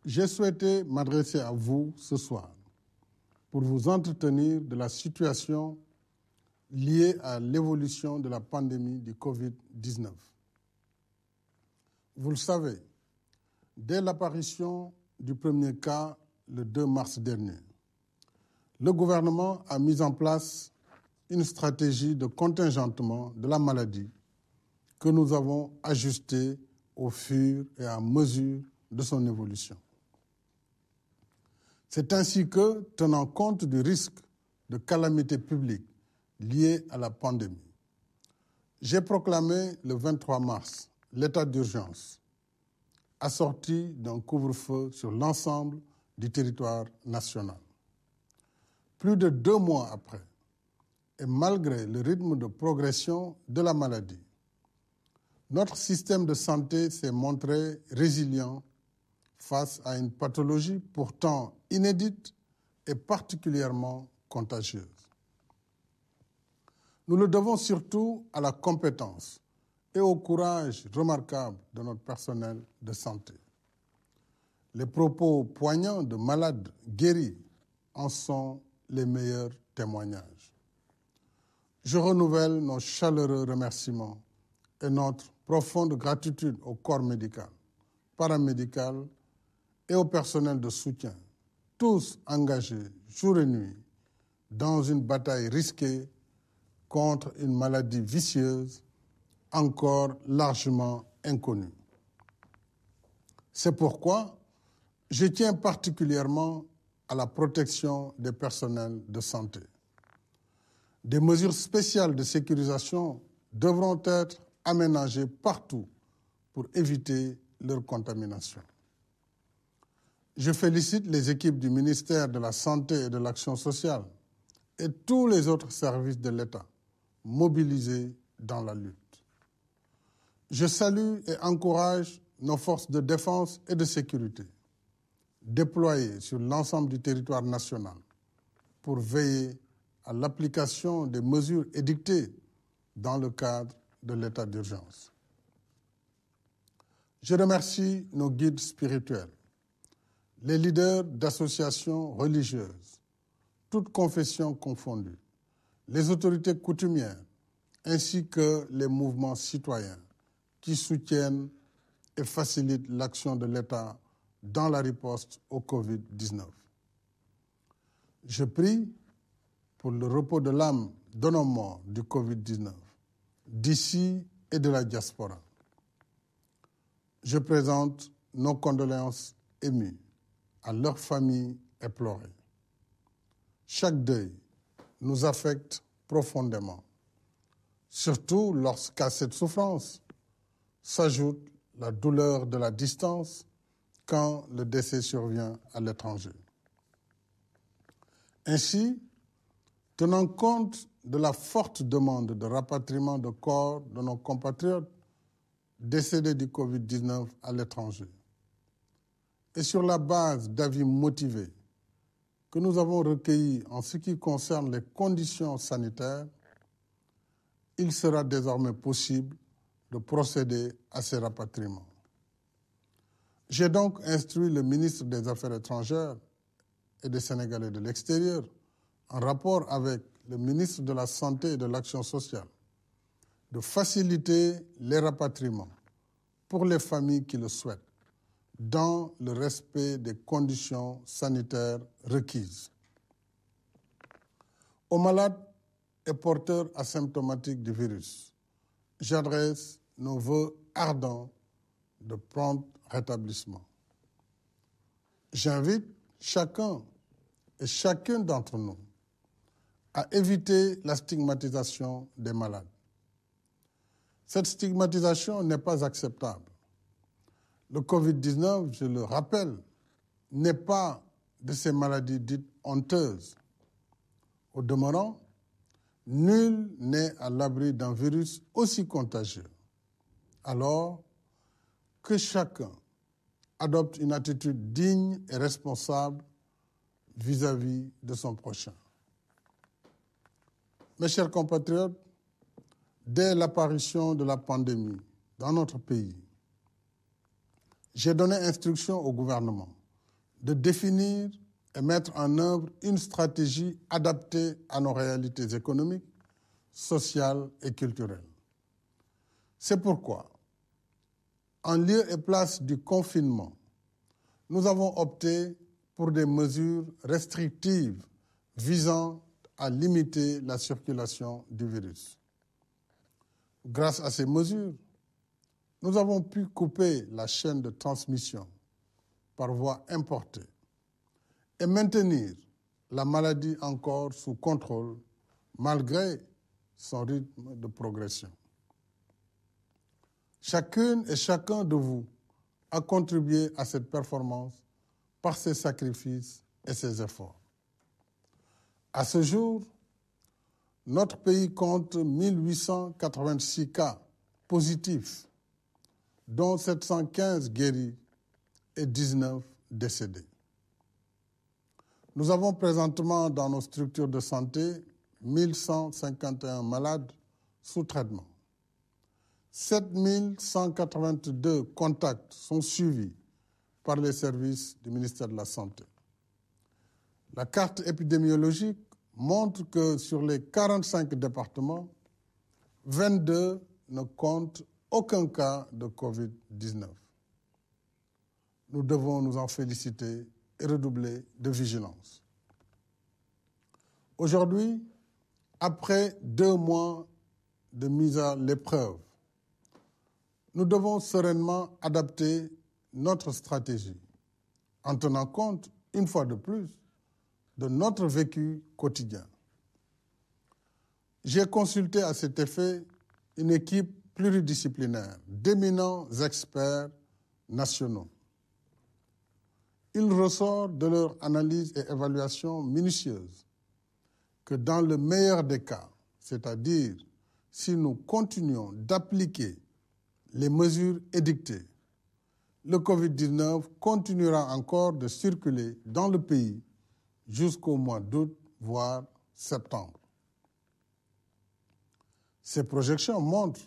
J'ai souhaité m'adresser à vous ce soir pour vous entretenir de la situation liée à l'évolution de la pandémie du Covid-19. Vous le savez, dès l'apparition du premier cas le 2 mars dernier, le gouvernement a mis en place une stratégie de contingentement de la maladie que nous avons ajustée au fur et à mesure de son évolution. C'est ainsi que, tenant compte du risque de calamité publique liée à la pandémie, j'ai proclamé le 23 mars l'état d'urgence, assorti d'un couvre-feu sur l'ensemble du territoire national. Plus de 2 mois après, et malgré le rythme de progression de la maladie, notre système de santé s'est montré résilient face à une pathologie pourtant inédite et particulièrement contagieuse. Nous le devons surtout à la compétence et au courage remarquable de notre personnel de santé. Les propos poignants de malades guéris en sont les meilleurs témoignages. Je renouvelle nos chaleureux remerciements et notre profonde gratitude au corps médical, paramédical et au personnel de soutien, tous engagés jour et nuit dans une bataille risquée contre une maladie vicieuse encore largement inconnue. C'est pourquoi je tiens particulièrement à la protection des personnels de santé. Des mesures spéciales de sécurisation devront être aménagées partout pour éviter leur contamination. Je félicite les équipes du ministère de la Santé et de l'Action sociale et tous les autres services de l'État mobilisés dans la lutte. Je salue et encourage nos forces de défense et de sécurité déployées sur l'ensemble du territoire national pour veiller à l'application des mesures édictées dans le cadre de l'état d'urgence. Je remercie nos guides spirituels, les leaders d'associations religieuses, toutes confessions confondues, les autorités coutumières, ainsi que les mouvements citoyens qui soutiennent et facilitent l'action de l'État dans la riposte au Covid-19. Je prie pour le repos de l'âme de nos morts du Covid-19, d'ici et de la diaspora. Je présente nos condoléances émues à leurs familles éplorées. Chaque deuil nous affecte profondément, surtout lorsqu'à cette souffrance s'ajoute la douleur de la distance quand le décès survient à l'étranger. Ainsi, tenant compte de la forte demande de rapatriement de corps de nos compatriotes décédés du Covid-19 à l'étranger, et sur la base d'avis motivés que nous avons recueillis en ce qui concerne les conditions sanitaires, il sera désormais possible de procéder à ces rapatriements. J'ai donc instruit le ministre des Affaires étrangères et des Sénégalais de l'extérieur, en rapport avec le ministre de la Santé et de l'Action sociale, de faciliter les rapatriements pour les familles qui le souhaitent, dans le respect des conditions sanitaires requises. Aux malades et porteurs asymptomatiques du virus, j'adresse nos vœux ardents de prompt rétablissement. J'invite chacun et chacune d'entre nous à éviter la stigmatisation des malades. Cette stigmatisation n'est pas acceptable. Le Covid-19, je le rappelle, n'est pas de ces maladies dites honteuses. Au demeurant, nul n'est à l'abri d'un virus aussi contagieux. Alors que chacun adopte une attitude digne et responsable vis-à-vis de son prochain. Mes chers compatriotes, dès l'apparition de la pandémie dans notre pays, j'ai donné instruction au gouvernement de définir et mettre en œuvre une stratégie adaptée à nos réalités économiques, sociales et culturelles. C'est pourquoi, en lieu et place du confinement, nous avons opté pour des mesures restrictives visant à limiter la circulation du virus. Grâce à ces mesures, nous avons pu couper la chaîne de transmission par voie importée et maintenir la maladie encore sous contrôle malgré son rythme de progression. Chacune et chacun de vous a contribué à cette performance par ses sacrifices et ses efforts. À ce jour, notre pays compte 1886 cas positifs, dont 715 guéris et 19 décédés. Nous avons présentement dans nos structures de santé 1151 malades sous traitement. 7182 contacts sont suivis par les services du ministère de la Santé. La carte épidémiologique montre que sur les 45 départements, 22 ne comptent aucun cas de Covid-19. Nous devons nous en féliciter et redoubler de vigilance. Aujourd'hui, après 2 mois de mise à l'épreuve, nous devons sereinement adapter notre stratégie en tenant compte, une fois de plus, de notre vécu quotidien. J'ai consulté à cet effet une équipe pluridisciplinaire d'éminents experts nationaux. Il ressort de leur analyse et évaluation minutieuse que dans le meilleur des cas, c'est-à-dire si nous continuons d'appliquer les mesures édictées, le Covid-19 continuera encore de circuler dans le pays jusqu'au mois d'août, voire septembre. Ces projections montrent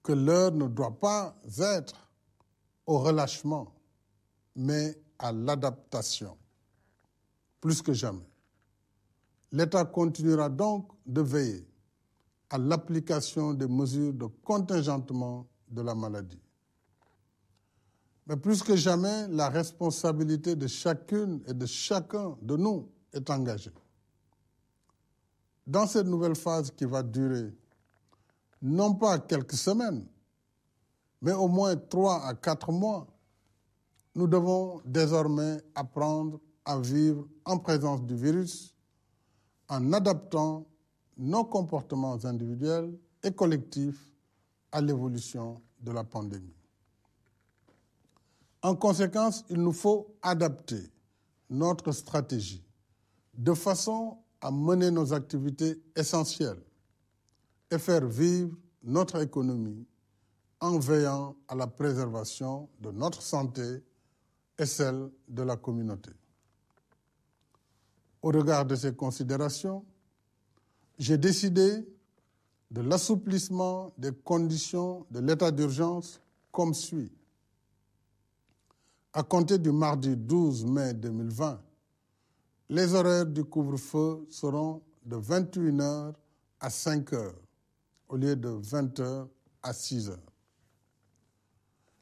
que l'heure ne doit pas être au relâchement, mais à l'adaptation, plus que jamais. L'État continuera donc de veiller à l'application des mesures de contingentement de la maladie. Mais plus que jamais, la responsabilité de chacune et de chacun de nous est engagée. Dans cette nouvelle phase qui va durer non pas quelques semaines, mais au moins 3 à 4 mois, nous devons désormais apprendre à vivre en présence du virus en adaptant nos comportements individuels et collectifs à l'évolution de la pandémie. En conséquence, il nous faut adapter notre stratégie de façon à mener nos activités essentielles et faire vivre notre économie en veillant à la préservation de notre santé et celle de la communauté. Au regard de ces considérations, j'ai décidé de l'assouplissement des conditions de l'état d'urgence comme suit. À compter du mardi 12 mai 2020, les horaires du couvre-feu seront de 21h à 5h au lieu de 20h à 6h.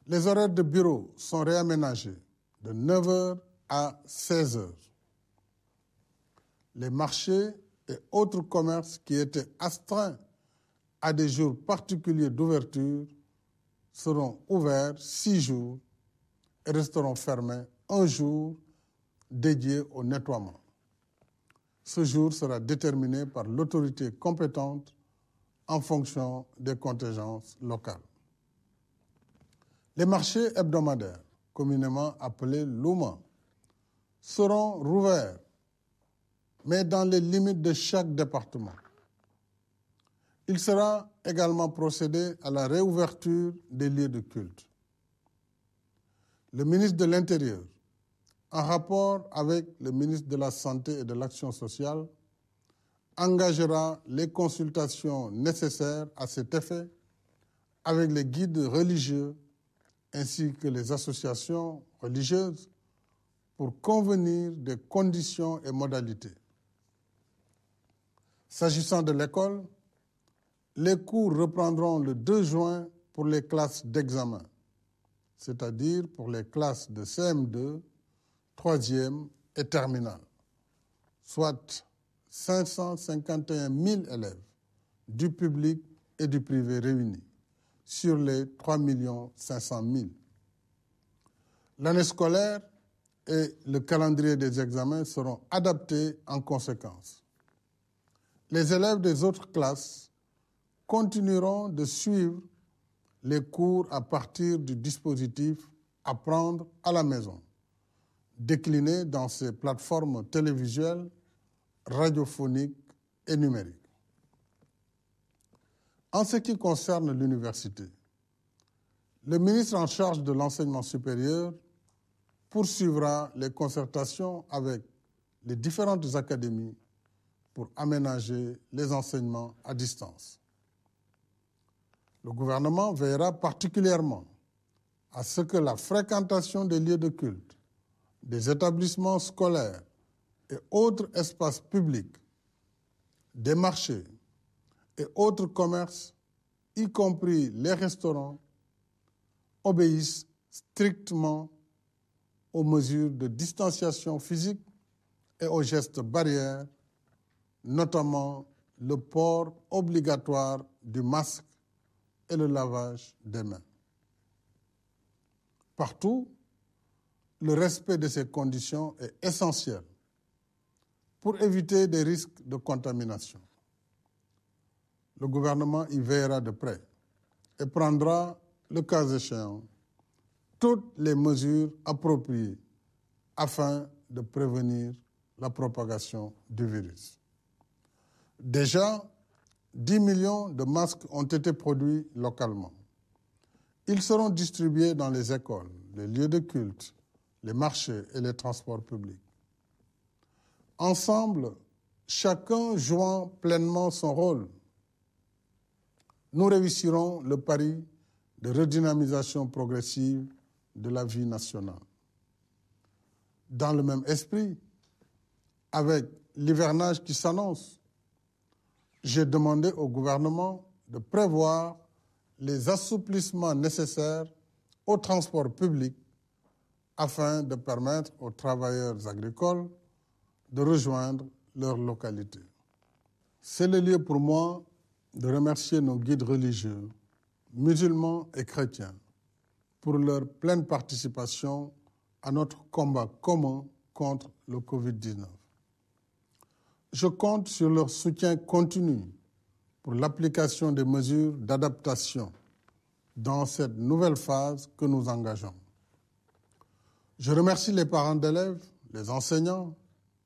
Les horaires de bureau sont réaménagés de 9h à 16h. Les marchés et autres commerces qui étaient astreints à des jours particuliers d'ouverture seront ouverts 6 jours et resteront fermés 1 jour dédié au nettoiement. Ce jour sera déterminé par l'autorité compétente en fonction des contingences locales. Les marchés hebdomadaires, communément appelés Luma, seront rouverts, mais dans les limites de chaque département. Il sera également procédé à la réouverture des lieux de culte. Le ministre de l'Intérieur, en rapport avec le ministre de la Santé et de l'Action sociale, engagera les consultations nécessaires à cet effet avec les guides religieux ainsi que les associations religieuses pour convenir des conditions et modalités. S'agissant de l'école, les cours reprendront le 2 juin pour les classes d'examen, c'est-à-dire pour les classes de CM2, 3e et terminale, soit 551 000 élèves du public et du privé réunis sur les 3 500 000. L'année scolaire et le calendrier des examens seront adaptés en conséquence. Les élèves des autres classes continueront de suivre les cours à partir du dispositif Apprendre à la maison, décliné dans ces plateformes télévisuelles, radiophoniques et numériques. En ce qui concerne l'université, le ministre en charge de l'enseignement supérieur poursuivra les concertations avec les différentes académies pour aménager les enseignements à distance. Le gouvernement veillera particulièrement à ce que la fréquentation des lieux de culte, des établissements scolaires et autres espaces publics, des marchés et autres commerces, y compris les restaurants, obéissent strictement aux mesures de distanciation physique et aux gestes barrières, notamment le port obligatoire du masque et le lavage des mains. Partout, le respect de ces conditions est essentiel pour éviter des risques de contamination. Le gouvernement y veillera de près et prendra, le cas échéant, toutes les mesures appropriées afin de prévenir la propagation du virus. Déjà, 10 millions de masques ont été produits localement. Ils seront distribués dans les écoles, les lieux de culte, les marchés et les transports publics. Ensemble, chacun jouant pleinement son rôle, nous réussirons le pari de redynamisation progressive de la vie nationale. Dans le même esprit, avec l'hivernage qui s'annonce, j'ai demandé au gouvernement de prévoir les assouplissements nécessaires au transport public afin de permettre aux travailleurs agricoles de rejoindre leur localité. C'est le lieu pour moi de remercier nos guides religieux, musulmans et chrétiens, pour leur pleine participation à notre combat commun contre le Covid-19. Je compte sur leur soutien continu pour l'application des mesures d'adaptation dans cette nouvelle phase que nous engageons. Je remercie les parents d'élèves, les enseignants,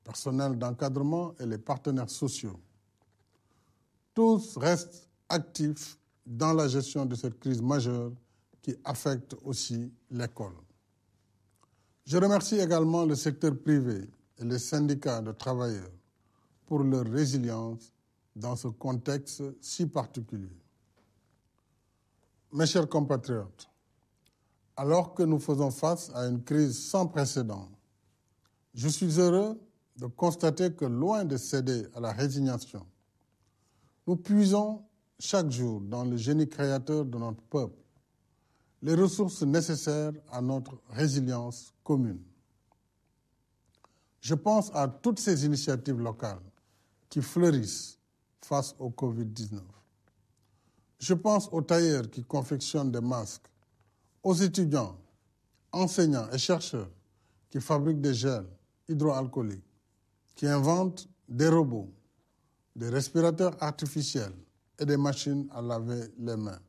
personnel d'encadrement et les partenaires sociaux. Tous restent actifs dans la gestion de cette crise majeure qui affecte aussi l'école. Je remercie également le secteur privé et les syndicats de travailleurs pour leur résilience dans ce contexte si particulier. Mes chers compatriotes, alors que nous faisons face à une crise sans précédent, je suis heureux de constater que loin de céder à la résignation, nous puisons chaque jour dans le génie créateur de notre peuple les ressources nécessaires à notre résilience commune. Je pense à toutes ces initiatives locales qui fleurissent face au Covid-19. Je pense aux tailleurs qui confectionnent des masques, aux étudiants, enseignants et chercheurs qui fabriquent des gels hydroalcooliques, qui inventent des robots, des respirateurs artificiels et des machines à laver les mains.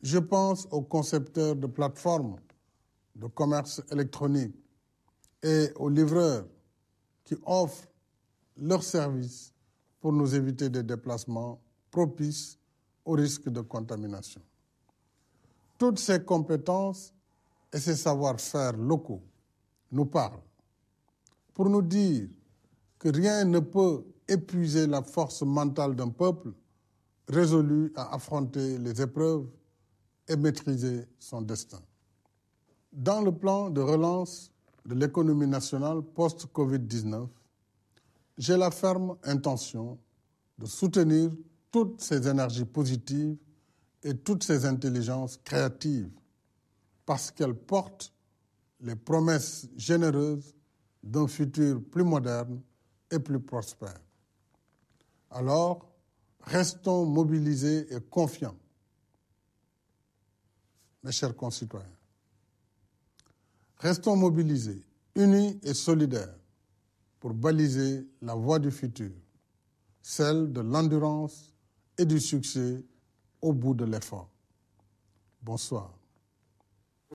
Je pense aux concepteurs de plateformes de commerce électronique et aux livreurs qui offrent leurs services pour nous éviter des déplacements propices au risque de contamination. Toutes ces compétences et ces savoir-faire locaux nous parlent pour nous dire que rien ne peut épuiser la force mentale d'un peuple résolu à affronter les épreuves et maîtriser son destin. Dans le plan de relance de l'économie nationale post-Covid-19, j'ai la ferme intention de soutenir toutes ces énergies positives et toutes ces intelligences créatives parce qu'elles portent les promesses généreuses d'un futur plus moderne et plus prospère. Alors, restons mobilisés et confiants, mes chers concitoyens. Restons mobilisés, unis et solidaires pour baliser la voie du futur, celle de l'endurance et du succès au bout de l'effort. Bonsoir.